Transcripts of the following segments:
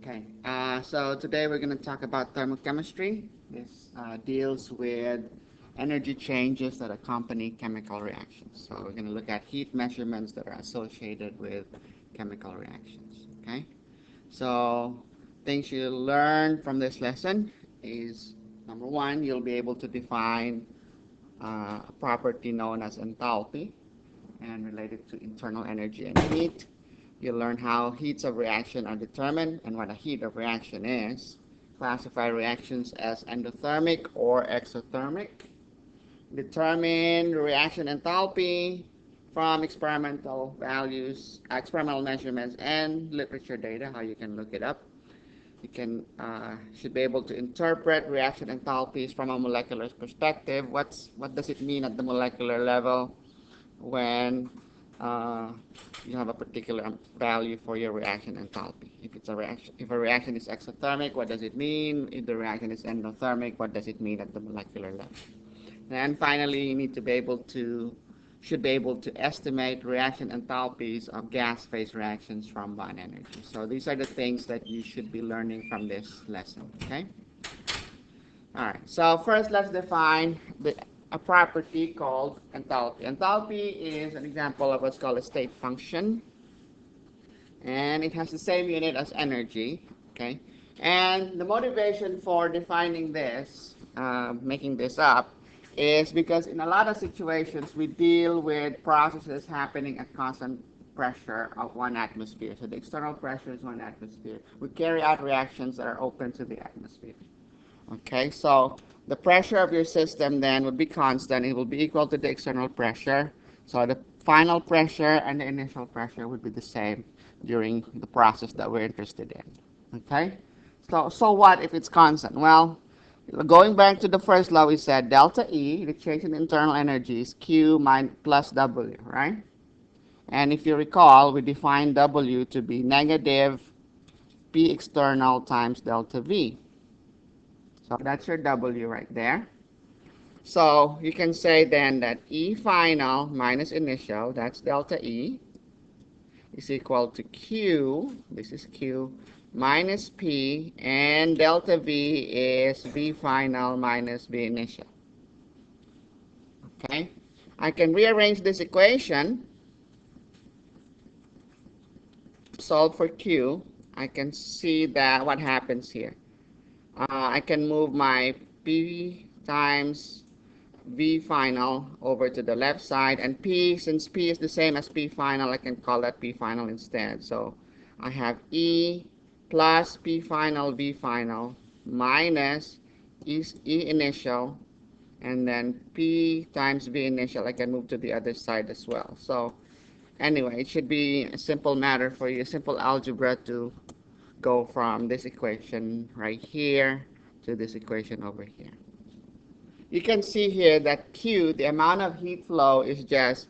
Okay, so today we're going to talk about thermochemistry. This deals with energy changes that accompany chemical reactions. So we're going to look at heat measurements that are associated with chemical reactions. Okay, so things you'll learn from this lesson is, number one, you'll be able to define a property known as enthalpy and related to internal energy and heat. You'll learn how heats of reaction are determined and what a heat of reaction is. Classify reactions as endothermic or exothermic. Determine reaction enthalpy from experimental values, experimental measurements, and literature data, how you can look it up. You should be able to interpret reaction enthalpies from a molecular perspective. What does it mean at the molecular level when you have a particular value for your reaction enthalpy? If a reaction is exothermic, what does it mean? If the reaction is endothermic, what does it mean at the molecular level? And finally, you should be able to estimate reaction enthalpies of gas phase reactions from bond energy. So these are the things that you should be learning from this lesson. Okay. All right. So first, let's define a property called enthalpy. Enthalpy is an example of what's called a state function, and it has the same unit as energy. Okay. And the motivation for defining this, making this up, is because in a lot of situations we deal with processes happening at constant pressure of 1 atmosphere. So the external pressure is 1 atmosphere. We carry out reactions that are open to the atmosphere. Okay, so the pressure of your system then would be constant. It will be equal to the external pressure. So the final pressure and the initial pressure would be the same during the process that we're interested in. Okay, so what if it's constant? Well, going back to the first law, we said delta E, the change in internal energy, is Q plus W, right? And if you recall, we defined W to be negative P external times delta V. So that's your W right there. So you can say then that E final minus initial, that's delta E, is equal to Q, this is Q, minus P, and delta V is V final minus V initial. Okay, I can rearrange this equation, solve for Q. I can see that what happens here. I can move my P times V final over to the left side, and P, since P is the same as P final, I can call that P final instead. So I have E plus P final V final minus E initial, and then P times V initial. I can move to the other side as well. So anyway, it should be a simple matter for you, simple algebra to go from this equation right here to this equation over here. You can see here that Q, the amount of heat flow, is just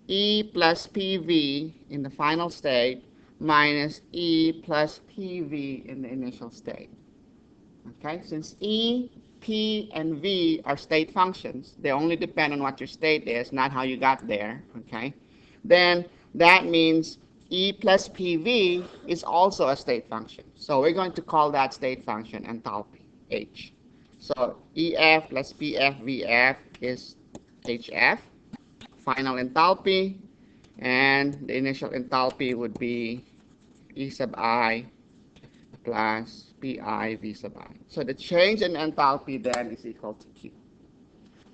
E plus PV in the final state minus E plus PV in the initial state. Okay, since E, P, and V are state functions, they only depend on what your state is, not how you got there. Okay, then that means E plus PV is also a state function. So we're going to call that state function enthalpy, H. So EF plus PF VF is HF, final enthalpy, and the initial enthalpy would be E sub I plus PI V sub I. So the change in enthalpy then is equal to Q.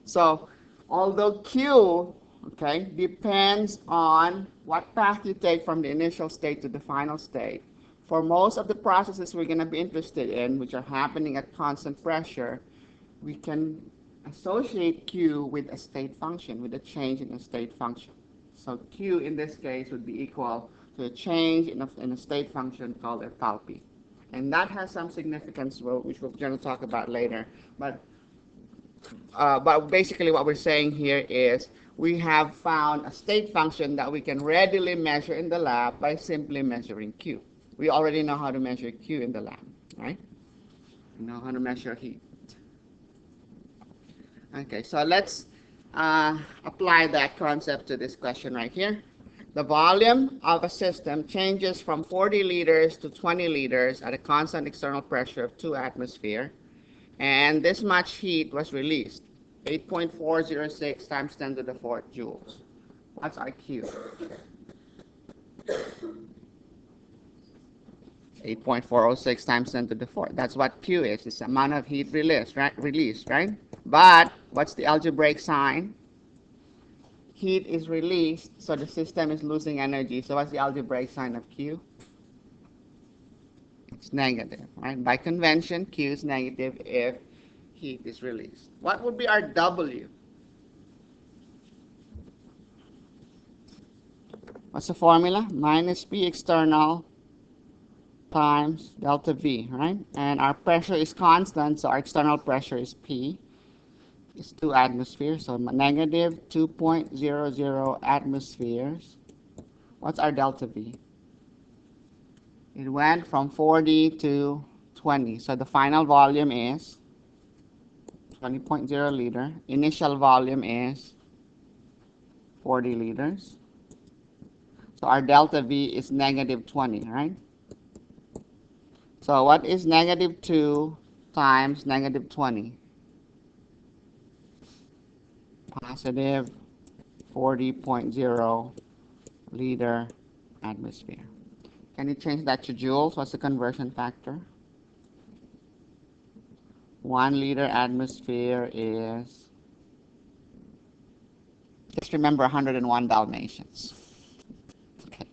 So although Q, okay, depends on what path you take from the initial state to the final state, for most of the processes we're going to be interested in, which are happening at constant pressure, we can associate Q with a state function, with a change in a state function. So Q in this case would be equal to a change in a state function called enthalpy. And that has some significance, which we're going to talk about later. But basically what we're saying here is we have found a state function that we can readily measure in the lab by simply measuring Q. We already know how to measure Q in the lab, right? We know how to measure heat. Okay, so let's apply that concept to this question right here. The volume of a system changes from 40 liters to 20 liters at a constant external pressure of 2 atmosphere, and this much heat was released, 8.406 times 10 to the 4th joules. What's our Q? 8.406 times 10 to the 4th. That's what Q is. It's the amount of heat released, right? But what's the algebraic sign? Heat is released, so the system is losing energy. So what's the algebraic sign of Q? It's negative, right? By convention, Q is negative if heat is released. What would be our W? What's the formula? Minus P external times delta V, right? And our pressure is constant, so our external pressure is P. It's 2 atmospheres, so negative 2.00 atmospheres. What's our delta V? It went from 40 to 20, so the final volume is 20.0 liter. Initial volume is 40 liters. So our delta V is negative 20, right? So what is negative 2 times negative 20? Positive 40.0 liter atmosphere. Can you change that to joules? What's the conversion factor? 1 liter atmosphere is, just remember 101 Dalmatians. Okay.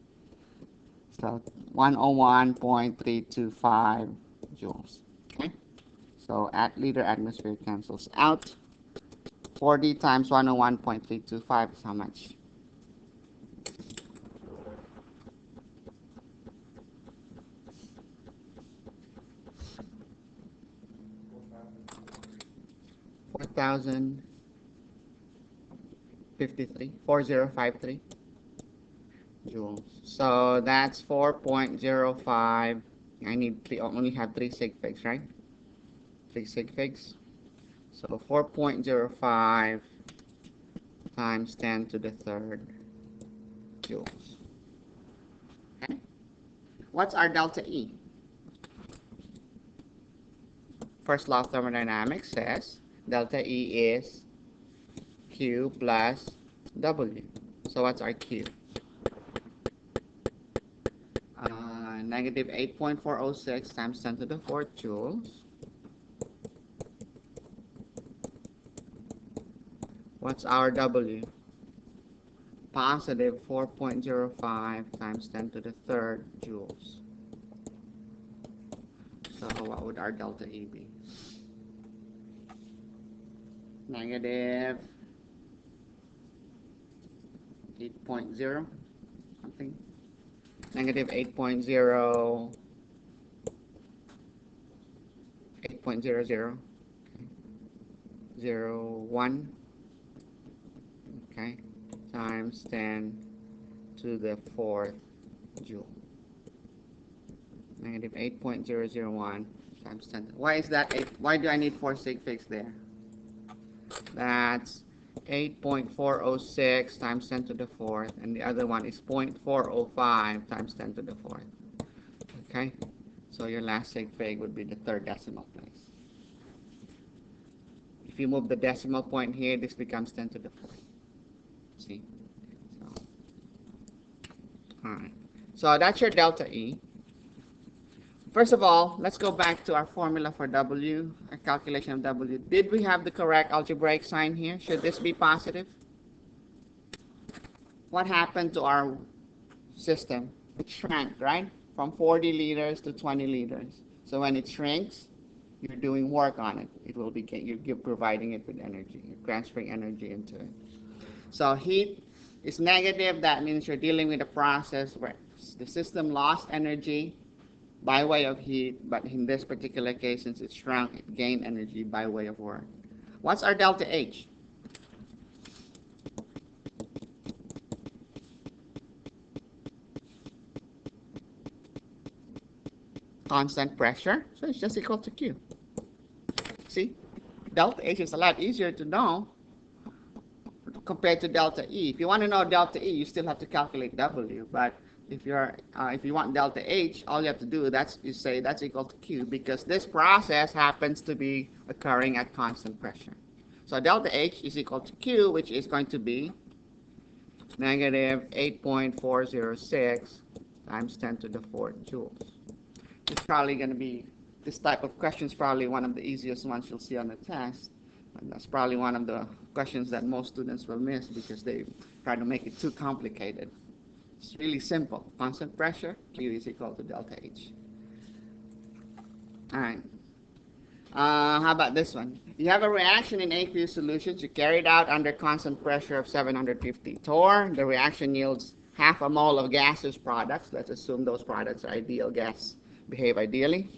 So 101.325 joules. Okay. So liter atmosphere cancels out. 40 times 101.325 is how much? $4,053. 4053 joules. So that's 4.05. I need only have 3 sig figs, right? 3 sig figs. So 4.05 times 10 to the 3rd joules. Okay. What's our delta E? First law of thermodynamics says delta E is Q plus W. So what's our Q? Negative 8.406 times 10 to the 4th joules. What's our W? Positive 4.05 times 10 to the 3rd joules. So what would our delta E be? Negative 8.0 something. Negative 8.0, 8.00, 01, okay, times 10 to the 4th joule. Negative 8.001 times 10. Why is that 8? Why do I need 4 sig figs there? That's 8.406 times 10 to the 4th, and the other one is 0.405 times 10 to the 4th. Okay, so your last sig fig would be the 3rd decimal place. If you move the decimal point here, this becomes 10 to the 4th. See? So, all right. So that's your delta E. First of all, let's go back to our formula for W, our calculation of W. Did we have the correct algebraic sign here? Should this be positive? What happened to our system? It shrank, right? From 40 liters to 20 liters. So when it shrinks, you're doing work on it. It will be, you're providing it with energy. You're transferring energy into it. So heat is negative. That means you're dealing with a process where the system lost energy by way of heat, but in this particular case, since it shrunk, it gained energy by way of work. What's our delta H? Constant pressure, so it's just equal to Q. See, delta H is a lot easier to know. compared to delta E. If you want to know delta E, you still have to calculate W. But if you want delta H, all you have to do you say that's equal to Q, because this process happens to be occurring at constant pressure. So delta H is equal to Q, which is going to be negative 8.406 times 10 to the 4th joules. It's probably going to be, this type of question is probably one of the easiest ones you'll see on the test. And that's probably one of the questions that most students will miss because they try to make it too complicated. It's really simple. Constant pressure, Q is equal to delta H. All right. How about this one? You have a reaction in aqueous solutions. You carry it out under constant pressure of 750 torr. The reaction yields half a mole of gaseous products. Let's assume those products are ideal gas, behave ideally.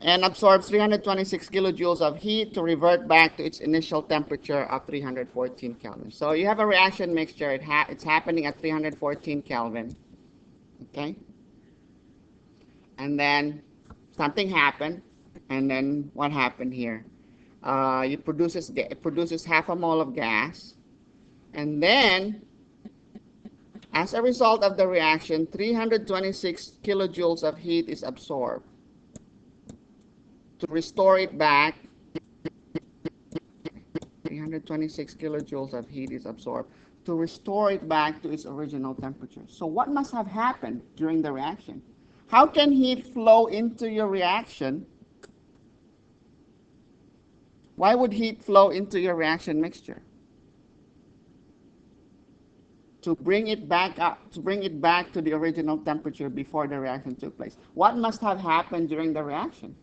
And absorbs 326 kilojoules of heat to revert back to its initial temperature of 314 Kelvin. So you have a reaction mixture. It's happening at 314 Kelvin. Okay? And then something happened. And then what happened here? It produces half a mole of gas. And then, as a result of the reaction, 326 kilojoules of heat is absorbed. To restore it back, 326 kilojoules of heat is absorbed to restore it back to its original temperature. So what must have happened during the reaction? How can heat flow into your reaction? Why would heat flow into your reaction mixture? To bring it back up, to bring it back to the original temperature before the reaction took place. What must have happened during the reaction?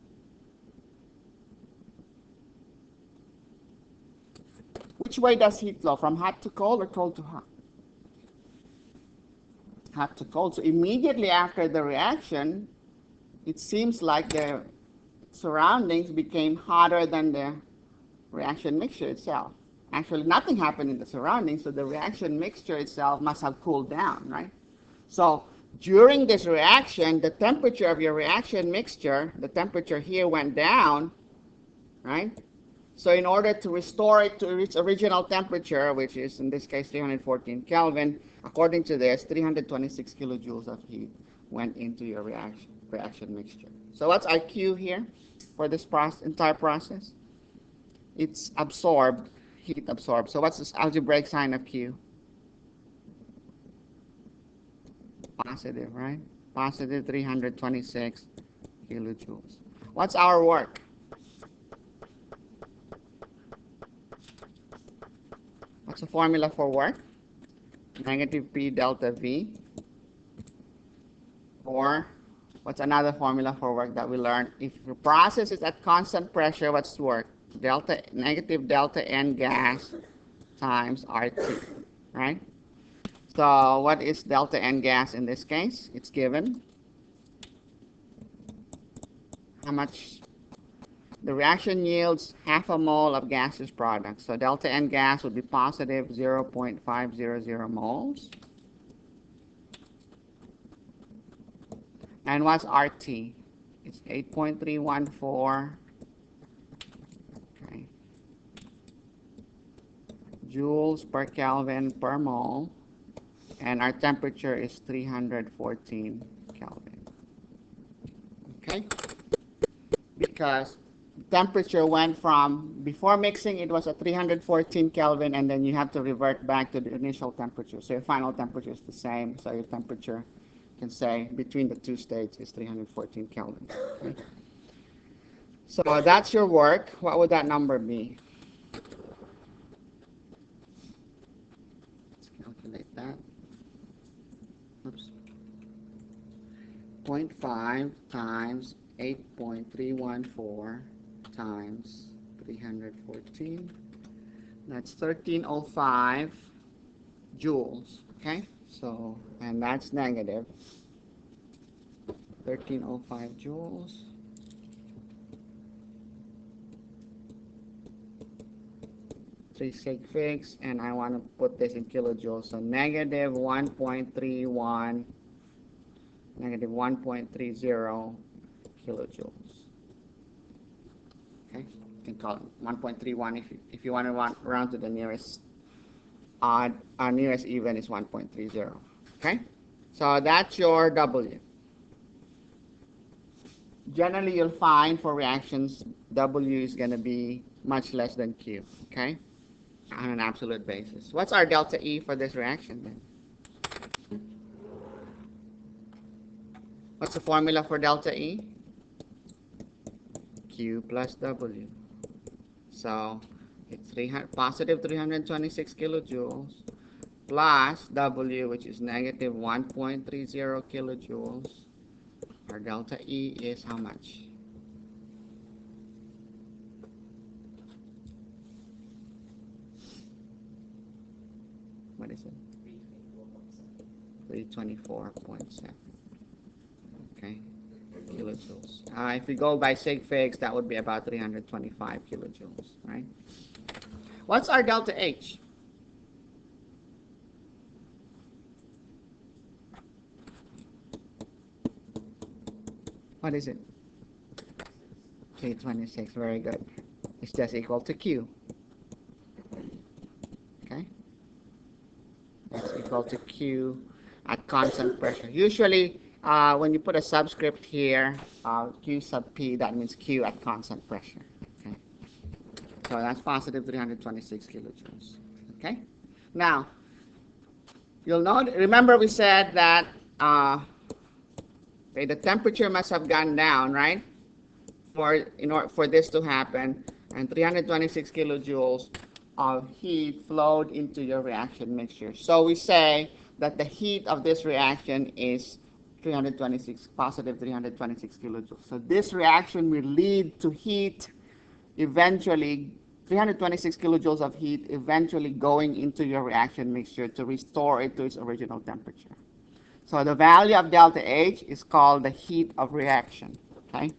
Which way does heat flow? From hot to cold or cold to hot? Hot to cold. So immediately after the reaction, it seems like the surroundings became hotter than the reaction mixture itself. Actually, nothing happened in the surroundings, so the reaction mixture itself must have cooled down, right? So during this reaction, the temperature of your reaction mixture, the temperature here went down, right? So in order to restore it to its original temperature, which is in this case 314 Kelvin, according to this, 326 kilojoules of heat went into your reaction mixture. So what's our Q here for this entire process? It's absorbed, heat absorbed. So what's this algebraic sign of Q? Positive, right? Positive 326 kilojoules. What's our work? What's the formula for work? Negative P delta V. Or what's another formula for work that we learned? If the process is at constant pressure, what's the work? Negative delta N gas times RT, right? So what is delta N gas in this case? It's given. How much? The reaction yields half a mole of gaseous product. So delta N gas would be positive 0.500 moles. And what's RT? It's 8.314 joules per Kelvin per mole. And our temperature is 314 Kelvin. Okay? Because temperature went from, before mixing it was at 314 Kelvin, and then you have to revert back to the initial temperature. So your final temperature is the same. So your temperature, you can say, between the two states is 314 Kelvin. Okay? So that's your work. What would that number be? Let's calculate that. Oops. 0.5 times 8.314 times 314. That's 1305 joules. Okay? So, and that's negative. 1305 joules. Three sig figs, and I want to put this in kilojoules. So negative 1.31, negative 1.30 kilojoules. Okay. can call it 1.31 if you want to round to the nearest nearest even is 1.30. Okay, so that's your W. Generally, you'll find for reactions W is going to be much less than Q. Okay, on an absolute basis. What's our delta E for this reaction then? What's the formula for delta E? Q plus W. So it's positive 326 kilojoules plus W, which is negative 1.30 kilojoules. Our delta E is how much? What is it? 324.7. Okay, kilojoules. If we go by sig figs, that would be about 325 kilojoules, right? What's our delta H? What is it? 326, very good. It's just equal to Q. Okay? That's equal to Q at constant pressure. Usually, when you put a subscript here, Q sub P, that means Q at constant pressure. Okay? So that's positive 326 kilojoules. Okay? Now, you'll note, remember we said that okay, the temperature must have gone down, right? In order for this to happen, and 326 kilojoules of heat flowed into your reaction mixture. So we say that the heat of this reaction is positive 326 kilojoules. So this reaction will lead to heat eventually, 326 kilojoules of heat eventually going into your reaction mixture to restore it to its original temperature. So the value of delta H is called the heat of reaction, okay?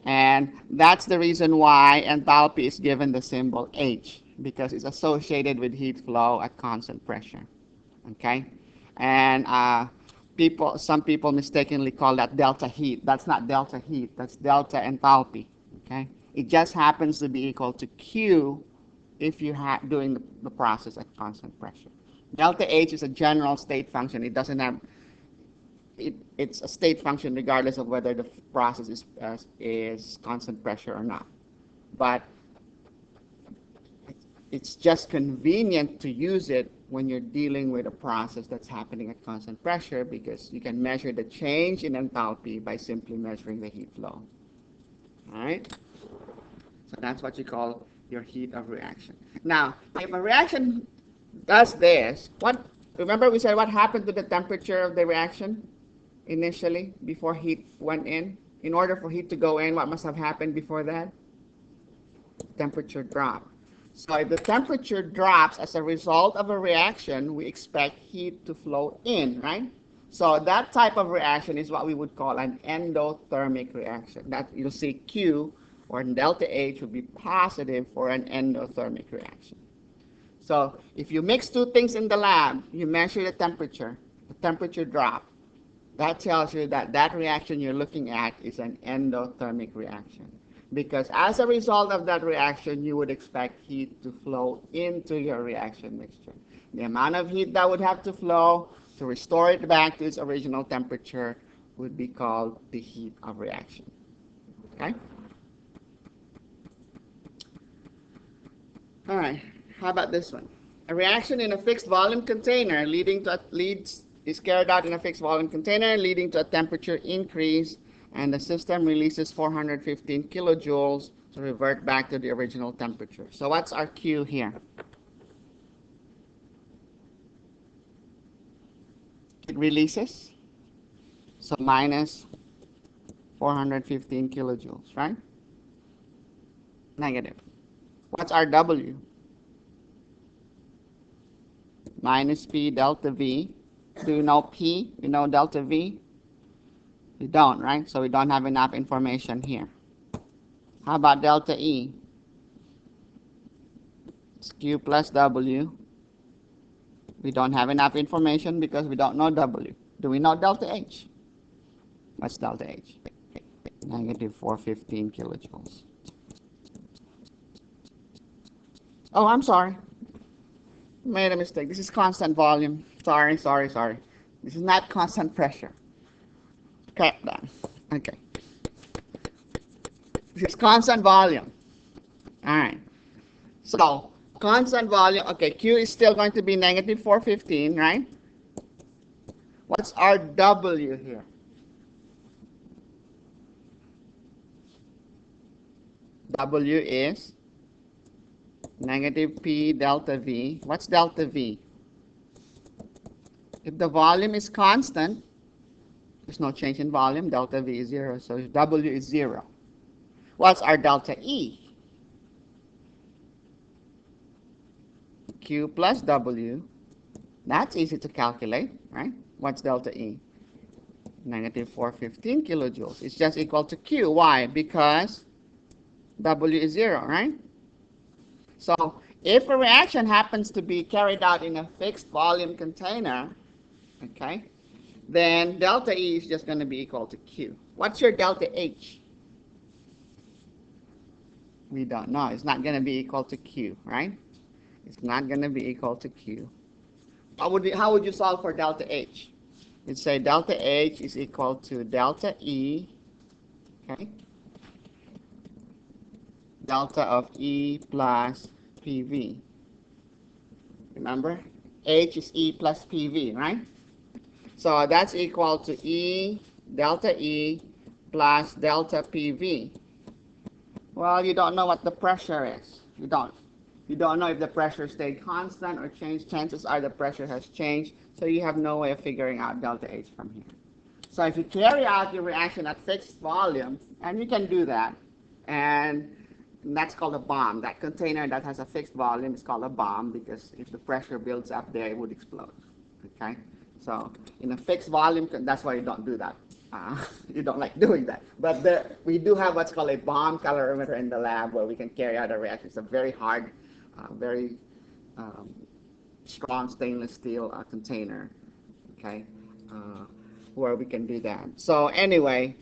And that's the reason why enthalpy is given the symbol H, because it's associated with heat flow at constant pressure, okay? And some people mistakenly call that delta heat. That's not delta heat, that's delta enthalpy, okay? It just happens to be equal to Q if you're doing the process at constant pressure. Delta H is a general state function. It doesn't have it's a state function regardless of whether the process is constant pressure or not. But it's just convenient to use it when you're dealing with a process that's happening at constant pressure, because you can measure the change in enthalpy by simply measuring the heat flow. All right? So that's what you call your heat of reaction. Now, if a reaction does this, remember we said what happened to the temperature of the reaction? Initially, before heat went in. In order for heat to go in, what must have happened before that? Temperature drop. So if the temperature drops as a result of a reaction, we expect heat to flow in, right? So that type of reaction is what we would call an endothermic reaction. That you'll see Q or delta H would be positive for an endothermic reaction. So if you mix two things in the lab, you measure the temperature drop. That tells you that that reaction you're looking at is an endothermic reaction. Because as a result of that reaction, you would expect heat to flow into your reaction mixture. The amount of heat that would have to flow to restore it back to its original temperature would be called the heat of reaction. Okay? All right, how about this one? A reaction in a fixed volume container is carried out in a fixed volume container, leading to a temperature increase, and the system releases 415 kilojoules to revert back to the original temperature. So what's our Q here? It releases, so minus 415 kilojoules, right? Negative. What's our W? Minus P delta V. Do you know P? You know delta V? You don't, right? So we don't have enough information here. How about delta E? It's Q plus W. We don't have enough information because we don't know W. Do we know delta H? What's delta H? Negative 415 kilojoules. Oh, I'm sorry. Made a mistake. This is constant volume. Sorry, sorry, sorry. This is not constant pressure. Correct that. Okay. This is constant volume. All right. So, constant volume. Okay, Q is still going to be negative 415, right? What's our W here? W is negative P delta V. What's delta V? If the volume is constant, there's no change in volume, delta V is 0, so W is 0. What's our delta E? Q plus W. That's easy to calculate, right? What's delta E? Negative 415 kilojoules. It's just equal to Q. Why? Because W is 0, right? So if a reaction happens to be carried out in a fixed volume container, okay, then delta E is just going to be equal to Q. What's your delta H? We don't know. It's not going to be equal to Q, right? It's not going to be equal to Q. How would you solve for delta H? You'd say delta H is equal to delta E, okay? Delta of E plus PV. Remember? H is E plus PV, right? So that's equal to E, delta E plus delta PV. Well, you don't know what the pressure is. You don't. You don't know if the pressure stayed constant or changed. Chances are the pressure has changed, so you have no way of figuring out delta H from here. So if you carry out your reaction at fixed volume, and you can do that, and that's called a bomb. That container that has a fixed volume is called a bomb because if the pressure builds up there, it would explode. Okay? So in a fixed volume, that's why you don't do that. You don't like doing that. But we do have what's called a bomb calorimeter in the lab where we can carry out a reaction. It's a very hard, very strong stainless steel container, okay, where we can do that. So anyway,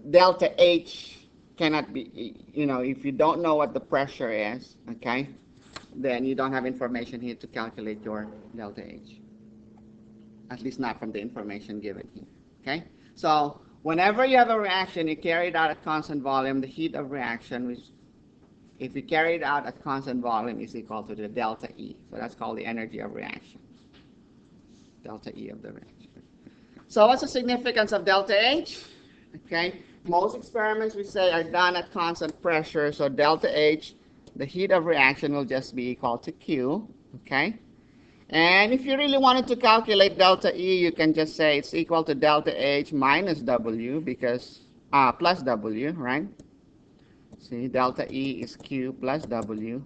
delta H cannot be, if you don't know what the pressure is, okay, then you don't have information here to calculate your delta H. At least not from the information given here, okay? So whenever you have a reaction, you carry it out at constant volume, the heat of reaction, which if you carry it out at constant volume, is equal to the delta E. So that's called the energy of reaction, delta E of the reaction. So what's the significance of delta H? Okay, most experiments we say are done at constant pressure, so delta H, the heat of reaction, will just be equal to Q, okay? And if you really wanted to calculate delta E, you can just say it's equal to delta H minus W because, plus W, right? See, delta E is Q plus W.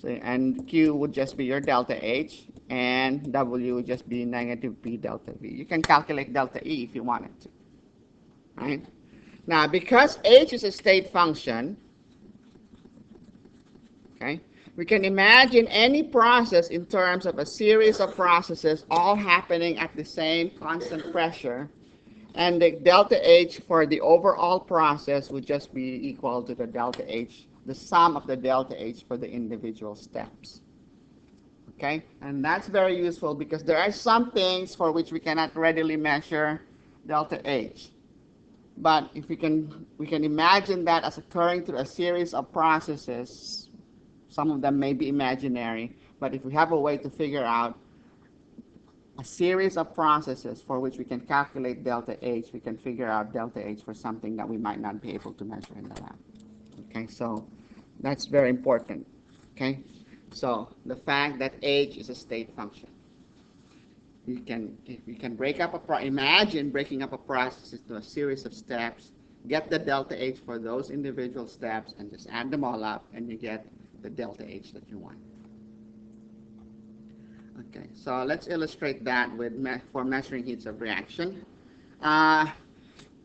So, and Q would just be your delta H, and W would just be negative P delta V. You can calculate delta E if you wanted to, right? Now, because H is a state function, okay, we can imagine any process in terms of a series of processes all happening at the same constant pressure, and the delta H for the overall process would just be equal to the delta H, the sum of the delta H for the individual steps. Okay, and that's very useful because there are some things for which we cannot readily measure delta H. But if we can imagine that as occurring through a series of processes. Some of them may be imaginary, but if we have a way to figure out a series of processes for which we can calculate delta H, we can figure out delta H for something that we might not be able to measure in the lab. Okay, so that's very important. Okay, so the fact that H is a state function. You can imagine breaking up a process into a series of steps, get the delta H for those individual steps, and just add them all up, and you get the delta H that you want. Okay, so let's illustrate that for measuring heats of reaction.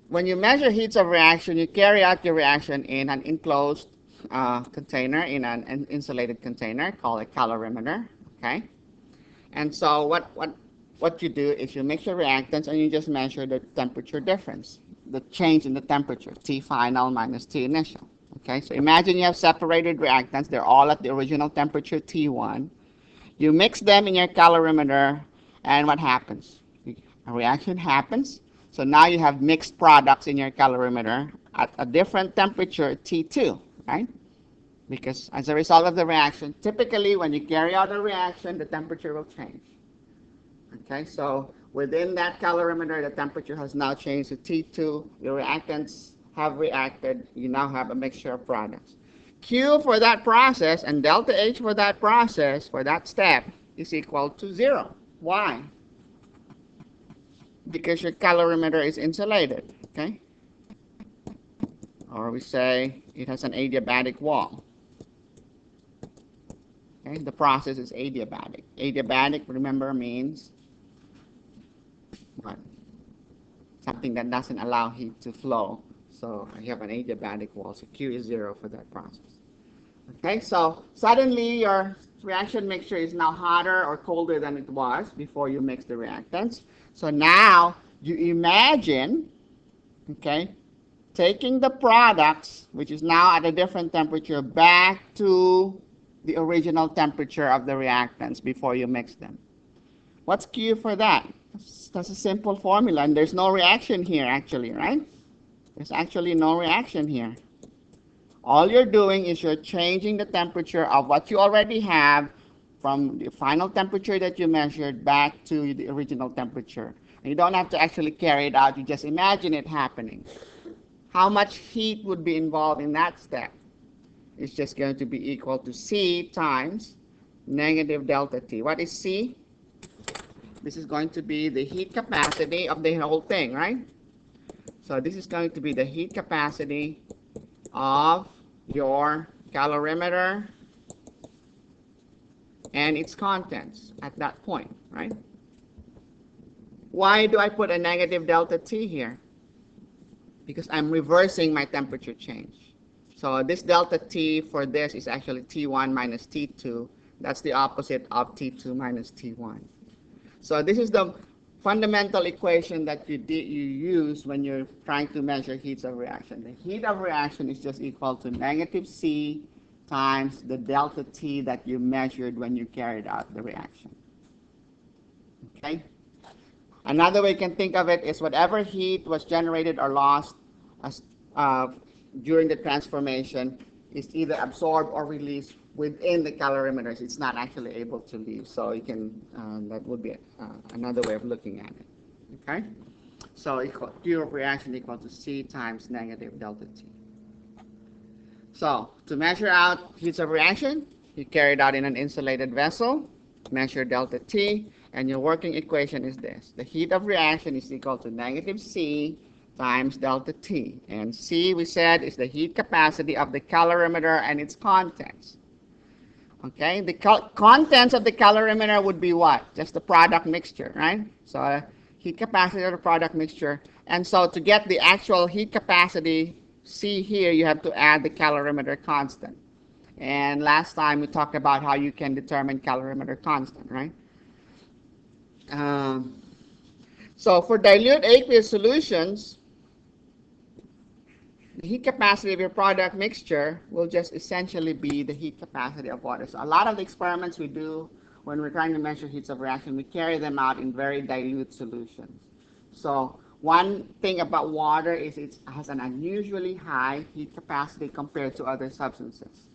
When you measure heats of reaction, you carry out your reaction in an enclosed container, in an insulated container called a calorimeter. Okay, and so what you do is you mix your reactants and you just measure the temperature difference, the change in the temperature, T final minus T initial. Okay, so imagine you have separated reactants. They're all at the original temperature T1. You mix them in your calorimeter, and what happens? A reaction happens. So now you have mixed products in your calorimeter at a different temperature T2, right? Because as a result of the reaction, typically when you carry out a reaction, the temperature will change. Okay, so within that calorimeter, the temperature has now changed to T2. Your reactants have reacted. You now have a mixture of products. Q for that process and delta H for that process, for that step, is equal to 0. Why? Because your calorimeter is insulated, okay? Or we say it has an adiabatic wall. Okay, the process is adiabatic. Adiabatic, remember, means what? Something that doesn't allow heat to flow. So you have an adiabatic wall, so Q is 0 for that process. Okay, so suddenly your reaction mixture is now hotter or colder than it was before you mix the reactants. So now you imagine, okay, taking the products, which is now at a different temperature, back to the original temperature of the reactants before you mix them. What's Q for that? That's a simple formula, and there's no reaction here actually, right? There's actually no reaction here. All you're doing is you're changing the temperature of what you already have from the final temperature that you measured back to the original temperature. And you don't have to actually carry it out, you just imagine it happening. How much heat would be involved in that step? It's just going to be equal to C times negative delta T. What is C? This is going to be the heat capacity of the whole thing, right? So this is going to be the heat capacity of your calorimeter and its contents at that point, right? Why do I put a negative delta T here? Because I'm reversing my temperature change. So this delta T for this is actually T1 minus T2. That's the opposite of T2 minus T1. So this is the fundamental equation that you use when you're trying to measure heats of reaction. The heat of reaction is just equal to negative C times the delta T that you measured when you carried out the reaction. Okay? Another way you can think of it is whatever heat was generated or lost during the transformation is either absorbed or released within the calorimeters. It's not actually able to leave. So you can, that would be another way of looking at it. Okay? So Q of reaction equal to C times negative delta T. So to measure out heats of reaction, you carry it out in an insulated vessel, measure delta T, and your working equation is this. The heat of reaction is equal to negative C times delta T. And C, we said, is the heat capacity of the calorimeter and its contents. Okay, the contents of the calorimeter would be what? Just the product mixture, right? So heat capacity of the product mixture. And so to get the actual heat capacity, C here, you have to add the calorimeter constant. And last time we talked about how you can determine calorimeter constant, right? So for dilute aqueous solutions, the heat capacity of your product mixture will just essentially be the heat capacity of water. So a lot of the experiments we do when we're trying to measure heats of reaction, we carry them out in very dilute solutions. So one thing about water is it has an unusually high heat capacity compared to other substances.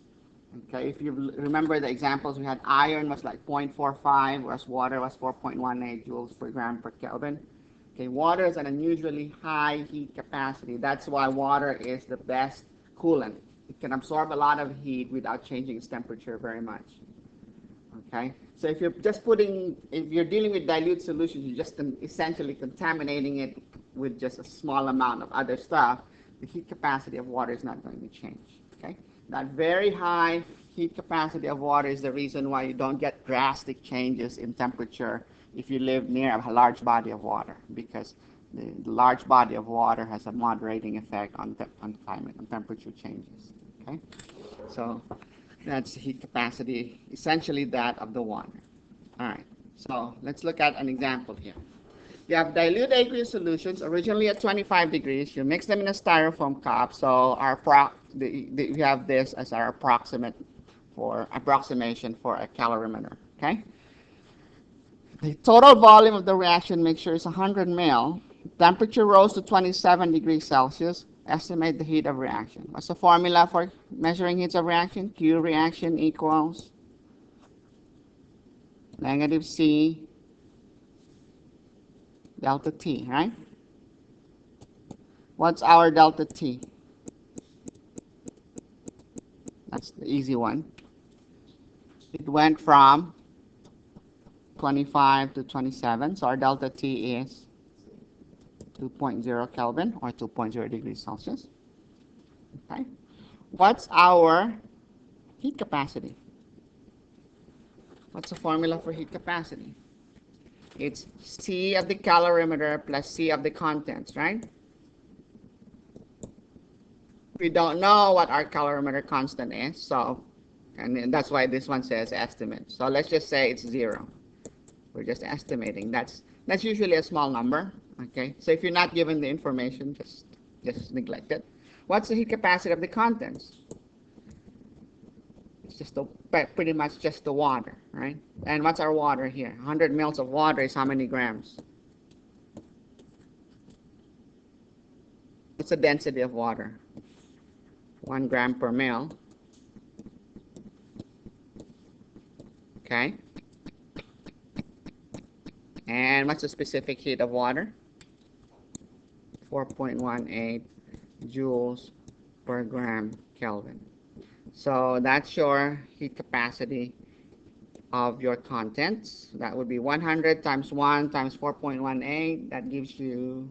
Okay, if you remember the examples we had, iron was like 0.45, whereas water was 4.18 joules per gram per Kelvin. Okay, water is an unusually high heat capacity. That's why water is the best coolant. It can absorb a lot of heat without changing its temperature very much. Okay, so if you're dealing with dilute solutions, you're just essentially contaminating it with just a small amount of other stuff. The heat capacity of water is not going to change. Okay, that very high heat capacity of water is the reason why you don't get drastic changes in temperature if you live near a large body of water, because the large body of water has a moderating effect on climate, on temperature changes. Okay, so that's the heat capacity, essentially that of the water. All right, so let's look at an example here. You have dilute aqueous solutions originally at 25 degrees. You mix them in a styrofoam cup. So our we have this as our approximation for a calorimeter. Okay. The total volume of the reaction mixture is 100 ml. Temperature rose to 27 degrees Celsius. Estimate the heat of reaction. What's the formula for measuring heats of reaction? Q reaction equals negative C delta T, right? What's our delta T? That's the easy one. It went from 25 to 27, so our delta T is 2.0 Kelvin or 2.0 degrees Celsius. Okay. What's our heat capacity? What's the formula for heat capacity? It's C of the calorimeter plus C of the contents, right? We don't know what our calorimeter constant is, so, and that's why this one says estimate. So let's just say it's 0. We're just estimating. That's usually a small number. Okay. So if you're not given the information, just neglect it. What's the heat capacity of the contents? It's just pretty much just the water, right? And what's our water here? 100 mils of water is how many grams? What's the density of water? 1 gram per mil. Okay. And what's the specific heat of water? 4.18 joules per gram Kelvin. So that's your heat capacity of your contents. That would be 100 times 1 times 4.18. That gives you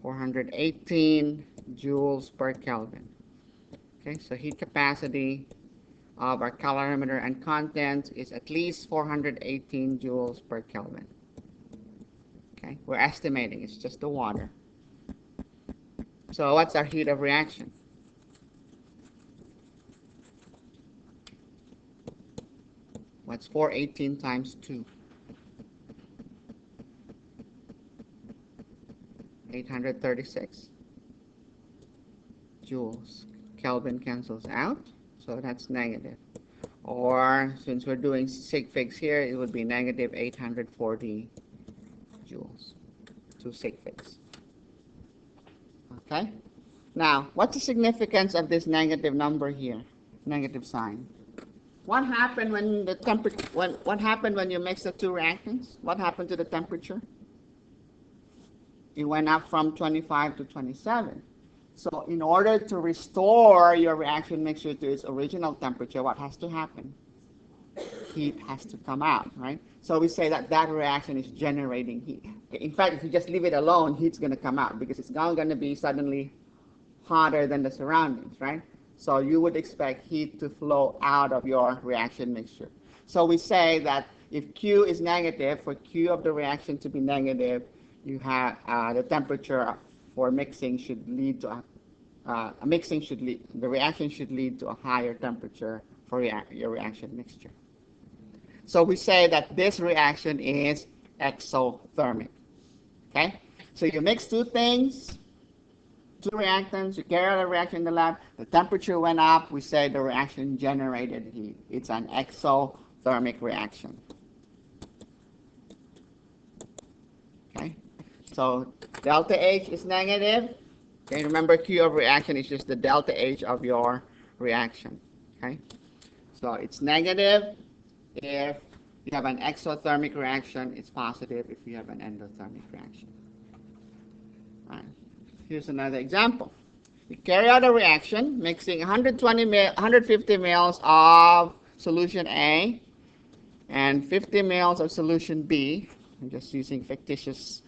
418 joules per Kelvin. Okay, so heat capacity of our calorimeter and contents is at least 418 joules per Kelvin. Okay, we're estimating, it's just the water. So what's our heat of reaction? What's 418 times 2? 836 joules. Kelvin cancels out, so that's negative. Or since we're doing sig figs here, it would be negative 840 joules. 2 sig figs. Okay. Now, what's the significance of this negative number here? Negative sign. What happened when the temperature? What happened when you mix the two reactants? What happened to the temperature? It went up from 25 to 27. So in order to restore your reaction mixture to its original temperature, what has to happen? Heat has to come out, right? So we say that that reaction is generating heat. In fact, if you just leave it alone, heat's going to come out because it's not going to be suddenly hotter than the surroundings, right? So you would expect heat to flow out of your reaction mixture. So we say that if Q is negative, for Q of the reaction to be negative, you have the temperature for mixing should lead to the reaction should lead to a higher temperature for your reaction mixture. So we say that this reaction is exothermic. Okay? So you mix two things, two reactants, you carry out a reaction in the lab, the temperature went up, we say the reaction generated heat. It's an exothermic reaction. Okay? So delta H is negative. Okay, remember Q of reaction is just the delta H of your reaction. Okay? So it's negative if you have an exothermic reaction, it's positive if you have an endothermic reaction. All right. Here's another example. You carry out a reaction mixing 150 ml of solution A and 50 ml of solution B. I'm just using fictitious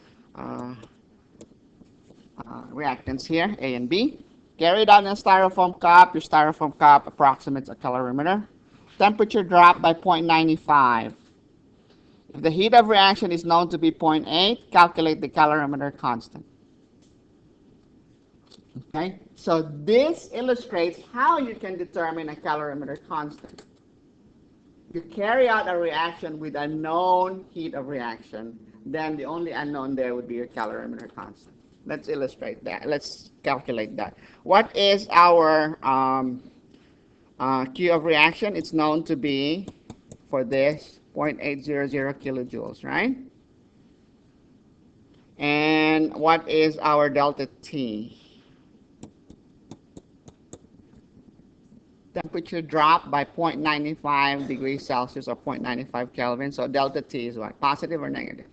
reactants here, A and B. Carried out in a styrofoam cup. Your styrofoam cup approximates a calorimeter. Temperature dropped by 0.95. If the heat of reaction is known to be 0.8, calculate the calorimeter constant. Okay, so this illustrates how you can determine a calorimeter constant. You carry out a reaction with a known heat of reaction, then the only unknown there would be your calorimeter constant. Let's illustrate that. Let's calculate that. What is our Q of reaction? It's known to be, for this, 0.800 kilojoules, right? And what is our delta T? Temperature dropped by 0.95 degrees Celsius or 0.95 Kelvin. So delta T is what? Positive or negative?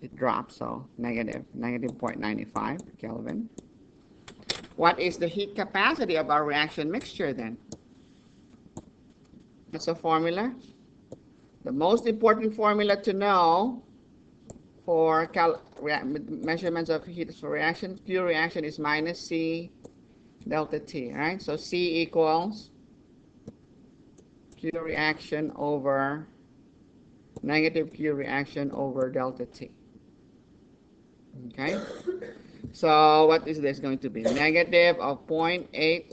It drops, so negative 0.95 Kelvin. What is the heat capacity of our reaction mixture then? What's the formula? The most important formula to know for measurements of heat reaction, Q reaction, is minus C delta T, right? So C equals Q reaction over negative Q reaction over delta T. Okay? So what is this going to be? Negative of 0.800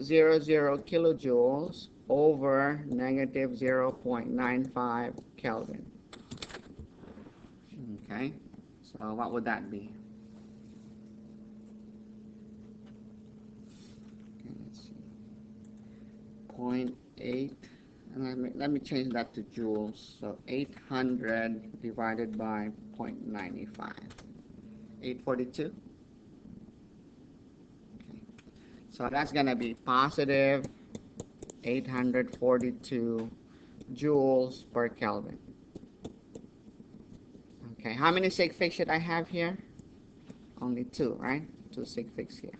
kilojoules over negative 0.95 Kelvin. Okay? So what would that be? Okay, let's see. 0.8, and let me change that to joules. So 800 divided by 0.95. 842. Okay. So that's going to be positive 842 joules per Kelvin. Okay, how many sig figs should I have here? Only 2, right? 2 sig figs here.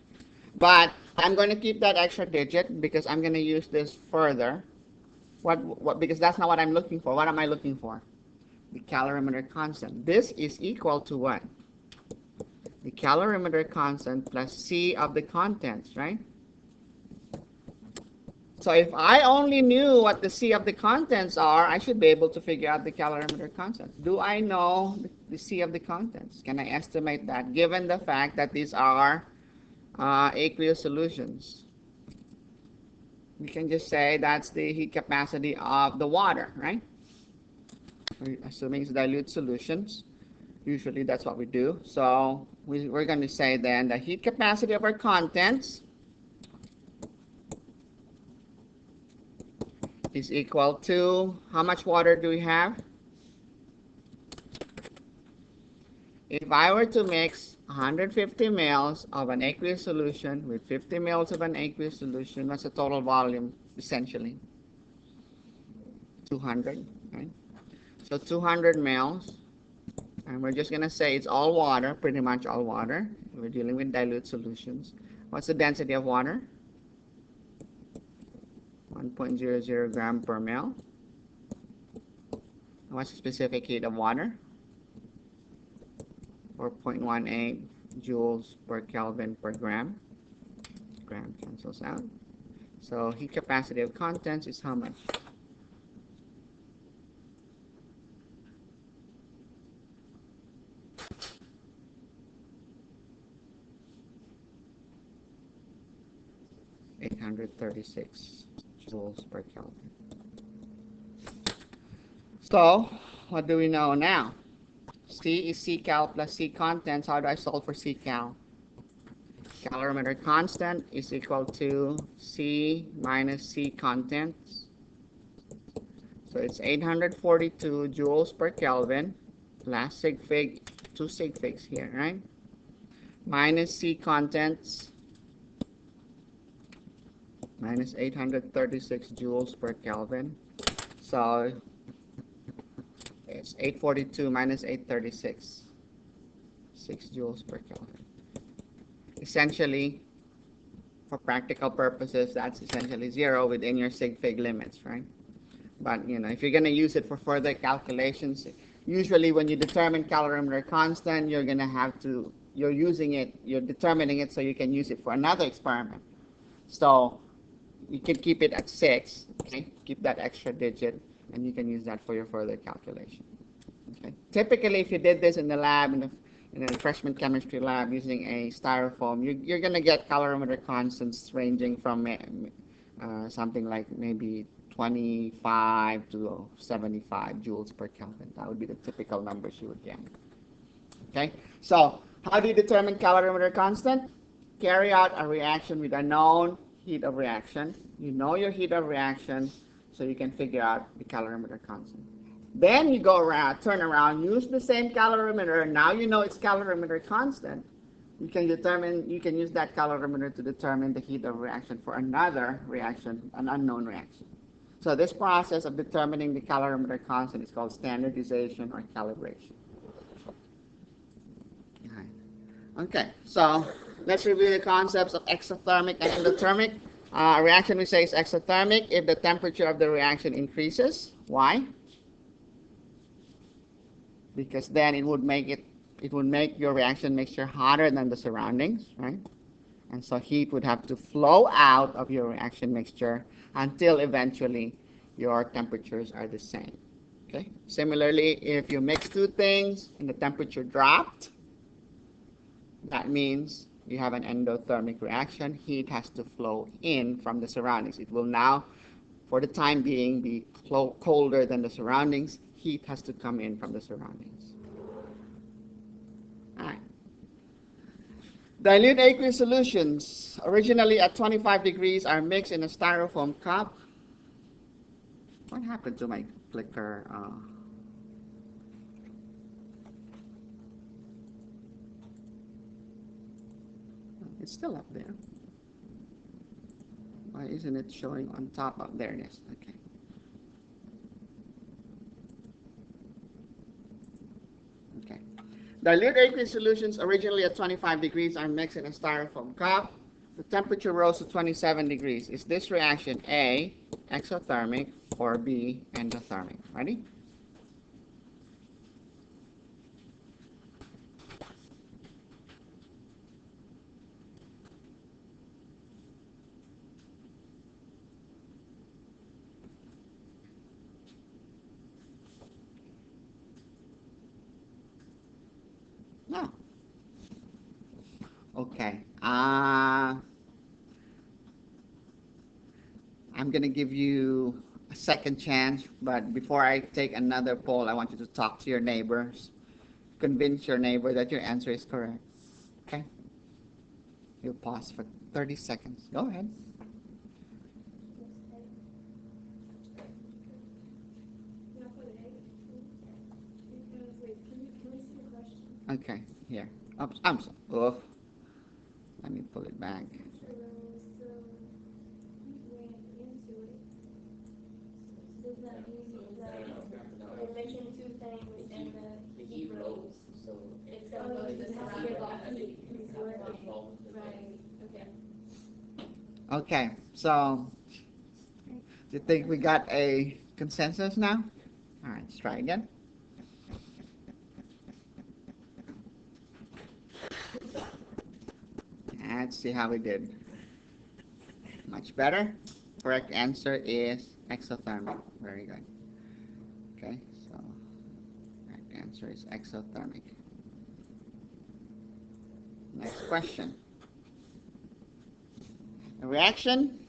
But I'm going to keep that extra digit because I'm going to use this further. Because that's not what I'm looking for. What am I looking for? The calorimeter constant. This is equal to what? The calorimeter constant plus C of the contents, right? So if I only knew what the C of the contents are, I should be able to figure out the calorimeter constant. Do I know the C of the contents? Can I estimate that, given the fact that these are aqueous solutions? We can just say that's the heat capacity of the water, right? Assuming it's dilute solutions. Usually that's what we do. So we're going to say then the heat capacity of our contents is equal to, how much water do we have? If I were to mix 150 ml of an aqueous solution with 50 ml of an aqueous solution, what's the total volume essentially? 200, right? So 200 ml, and we're just going to say it's all water, pretty much all water. We're dealing with dilute solutions. What's the density of water? 1.00 gram per ml. What's the specific heat of water? 4.18 joules per Kelvin per gram. Gram cancels out. So heat capacity of contents is how much? (836 joules per Kelvin). So what do we know now? C is C cal plus C contents. How do I solve for C cal? Calorimeter constant is equal to C minus C contents. So it's 842 joules per Kelvin. Last sig fig, 2 sig figs here, right? Minus C contents, minus 836 joules per Kelvin. So it's 842 minus 836, 6 joules per Kelvin. Essentially, for practical purposes, that's essentially 0 within your sig fig limits, right? But if you're going to use it for further calculations, usually when you determine calorimeter constant, you're going to have to, you're determining it so you can use it for another experiment. So you can keep it at 6, okay? Keep that extra digit, and you can use that for your further calculation. Okay? Typically, if you did this in the lab, in a freshman chemistry lab using a styrofoam, you're going to get calorimeter constants ranging from something like maybe 25 to 75 joules per Kelvin. That would be the typical numbers you would get. Okay, so how do you determine calorimeter constant? Carry out a reaction with a known heat of reaction. You know your heat of reaction, so you can figure out the calorimeter constant. Then you go around, turn around, use the same calorimeter. Now you know it's calorimeter constant. You can use that calorimeter to determine the heat of reaction for another reaction, an unknown reaction. So this process of determining the calorimeter constant is called standardization or calibration. Okay, so let's review the concepts of exothermic and endothermic. A reaction we say is exothermic if the temperature of the reaction increases. Why? Because then it would make your reaction mixture hotter than the surroundings, right? And so heat would have to flow out of your reaction mixture until eventually your temperatures are the same. Okay. Similarly, if you mix two things and the temperature dropped, that means you have an endothermic reaction. Heat has to flow in from the surroundings. It will now, for the time being, be colder than the surroundings. Heat has to come in from the surroundings. All right. Dilute aqueous solutions, originally at 25 degrees, are mixed in a styrofoam cup. What happened to my clicker? It's still up there. Why isn't it showing on top of there? Yes, okay. Okay. Dilute aqueous solutions originally at 25 degrees are mixed in a styrofoam cup. The temperature rose to 27 degrees. Is this reaction A, exothermic, or B, endothermic? Ready? No. Okay. I'm going to give you a second chance, but before I take another poll, I want you to talk to your neighbors. Convince your neighbor that your answer is correct. Okay? You'll pause for 30 seconds. Go ahead. Okay, here. I'm sorry. Oh, let me pull it back. They're making two things and the heat rose, so it's gonna go to the top of heat. Right, okay. Okay, so do you think we got a consensus now? All right, let's try again. Let's see how we did. Much better. Correct answer is exothermic. Very good. Okay, so correct answer is exothermic. Next question. A reaction.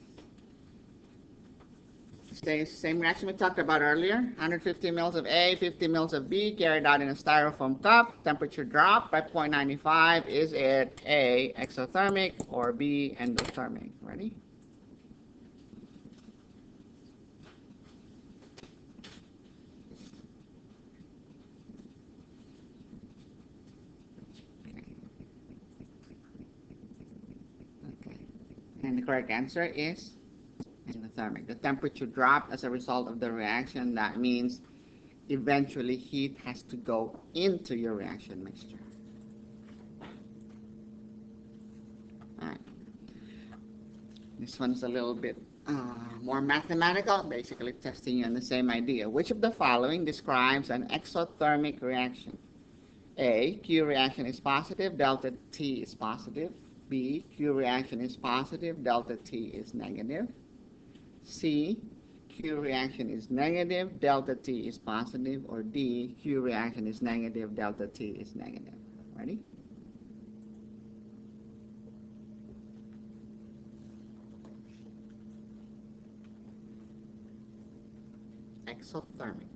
Same reaction we talked about earlier. 150 mils of A, 50 mils of B, carried out in a styrofoam cup. Temperature dropped by 0.95. Is it A, exothermic, or B, endothermic? Ready? Okay. And the correct answer is endothermic. The temperature dropped as a result of the reaction. That means eventually heat has to go into your reaction mixture. All right. This one's a little bit more mathematical, basically testing you on the same idea. Which of the following describes an exothermic reaction? A, Q reaction is positive, delta T is positive. B, Q reaction is positive, delta T is negative. C, Q reaction is negative, delta T is positive. Or D, Q reaction is negative, delta T is negative. Ready? Exothermic.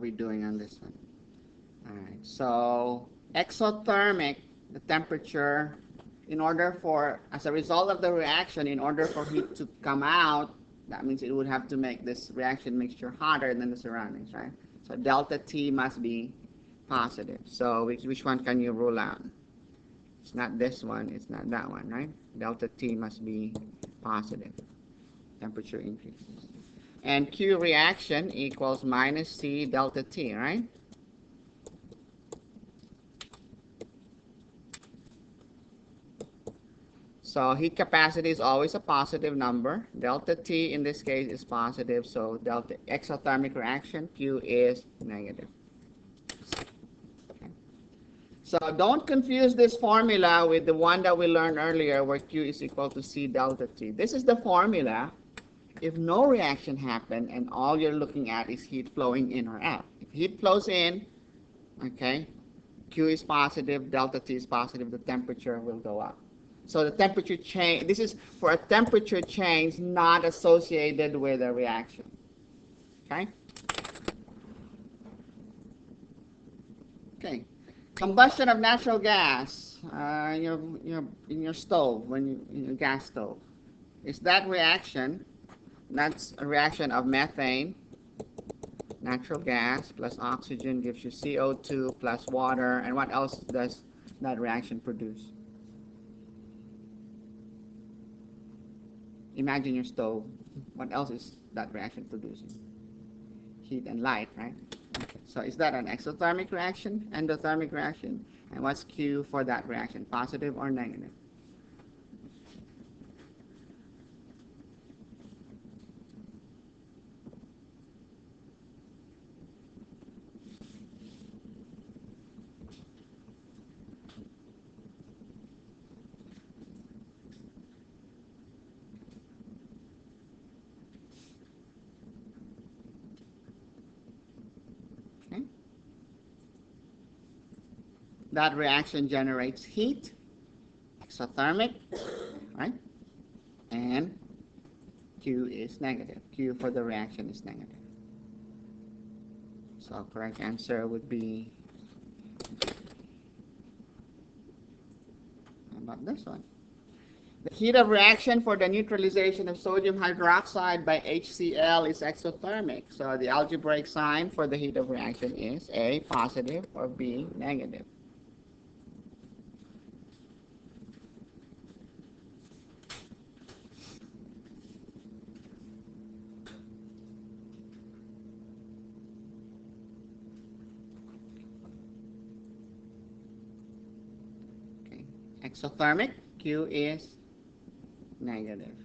we doing on this one? All right, so exothermic, the temperature, as a result of the reaction, in order for heat to come out, that means it would have to make this reaction mixture hotter than the surroundings, right? So delta T must be positive. So which one can you rule out? It's not this one, it's not that one, right? Delta T must be positive. Temperature increases. And Q reaction equals minus C delta T, right? So heat capacity is always a positive number. Delta T in this case is positive, so delta exothermic reaction, Q is negative. Okay. So don't confuse this formula with the one that we learned earlier where Q is equal to C delta T. This is the formula if no reaction happened and all you're looking at is heat flowing in or out. If heat flows in, okay, Q is positive, delta T is positive, the temperature will go up. So the temperature change, this is for a temperature change not associated with a reaction. Okay? Okay. Combustion of natural gas in your stove, in your gas stove. Is that reaction? That's a reaction of methane, natural gas plus oxygen gives you CO2 plus water. And what else does that reaction produce? Imagine your stove. What else is that reaction producing? Heat and light, right? Okay. So is that an exothermic reaction, endothermic reaction? And what's Q for that reaction, positive or negative? Okay. That reaction generates heat, exothermic, right? And Q is negative. Q for the reaction is negative. So correct answer would be, how about this one? The heat of reaction for the neutralization of sodium hydroxide by HCl is exothermic. So the algebraic sign for the heat of reaction is A, positive, or B, negative. Okay. Exothermic, Q is negative.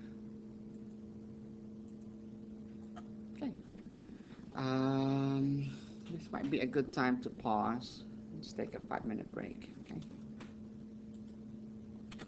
Okay. This might be a good time to pause. Let's take a 5-minute break. Okay.